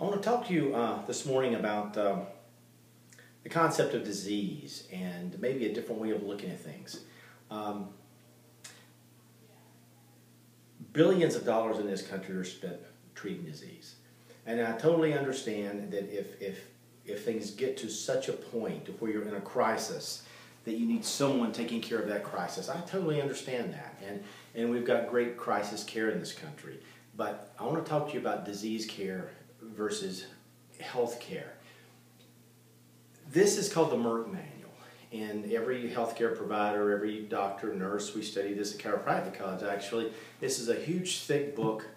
I want to talk to you this morning about the concept of disease and maybe a different way of looking at things. Billions of dollars in this country are spent treating disease. And I totally understand that if things get to such a point where you're in a crisis, that you need someone taking care of that crisis. I totally understand that. And we've got great crisis care in this country. But I want to talk to you about disease care versus health care. This is called the Merck Manual. And every healthcare provider, every doctor, nurse, we study this at Chiropractic College actually. This is a huge thick book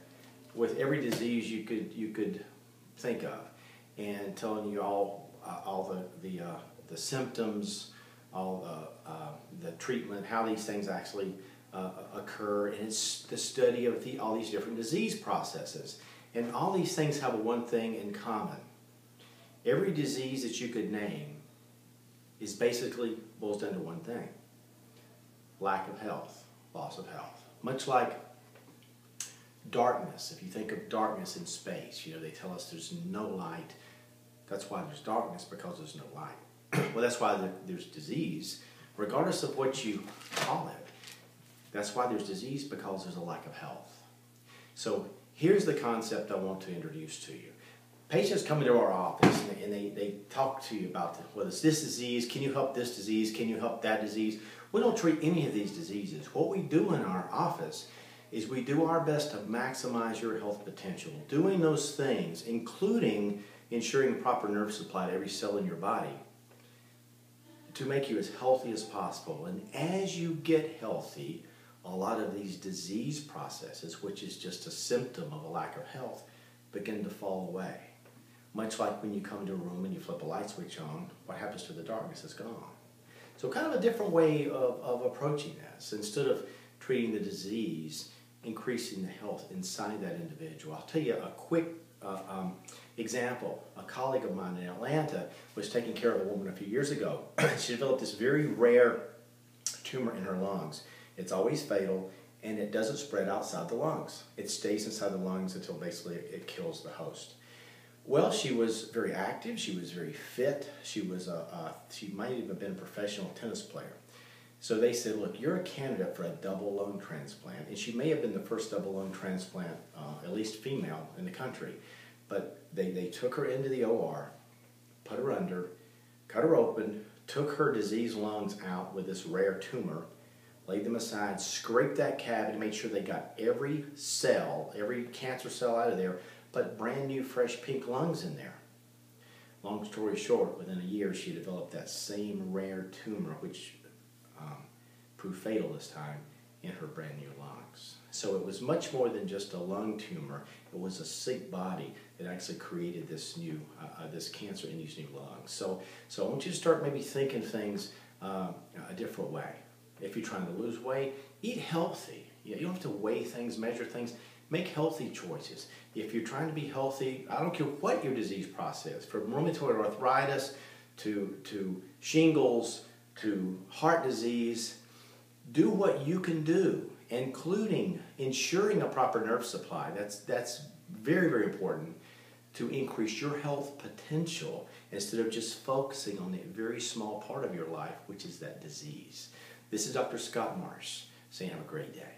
with every disease you could think of, and telling you all the symptoms, all the treatment, how these things actually occur, and it's the study of all these different disease processes. And all these things have one thing in common. Every disease that you could name is basically boils down to one thing: lack of health, loss of health. Much like darkness. If you think of darkness in space, they tell us there's no light. That's why there's darkness, because there's no light. Well, that's why there's disease, regardless of what you call it. That's why there's disease, because there's a lack of health. So here's the concept I want to introduce to you. Patients come into our office and they talk to you about, well, it's this disease, can you help this disease, can you help that disease? We don't treat any of these diseases. What we do in our office is we do our best to maximize your health potential. Doing those things, including ensuring the proper nerve supply to every cell in your body, to make you as healthy as possible. And as you get healthy, a lot of these disease processes, which is just a symptom of a lack of health, begin to fall away. Much like when you come into a room and you flip a light switch on, what happens to the darkness is gone. So kind of a different way of approaching this. Instead of treating the disease, increasing the health inside that individual. I'll tell you a quick example. A colleague of mine in Atlanta was taking care of a woman a few years ago. She developed this very rare tumor in her lungs. It's always fatal, and it doesn't spread outside the lungs. It stays inside the lungs until basically it kills the host. Well, she was very active. She was very fit. She might even have been a professional tennis player. So they said, look, you're a candidate for a double lung transplant. And she may have been the first double lung transplant, at least female, in the country. But they took her into the OR, put her under, cut her open, took her diseased lungs out with this rare tumor, laid them aside, scraped that cavity, made sure they got every cell, every cancer cell out of there, put brand new fresh pink lungs in there. Long story short, within a year she developed that same rare tumor, which proved fatal this time, in her brand new lungs. So it was much more than just a lung tumor. It was a sick body that actually created this new this cancer in these new lungs. So I want you to start maybe thinking things a different way. If you're trying to lose weight, eat healthy. You don't have to weigh things, measure things. Make healthy choices. If you're trying to be healthy, I don't care what your disease process, from rheumatoid arthritis to shingles to heart disease, do what you can do, including ensuring a proper nerve supply. That's very, very important to increase your health potential instead of just focusing on the very small part of your life, which is that disease. This is Dr. Scott Marsh saying have a great day.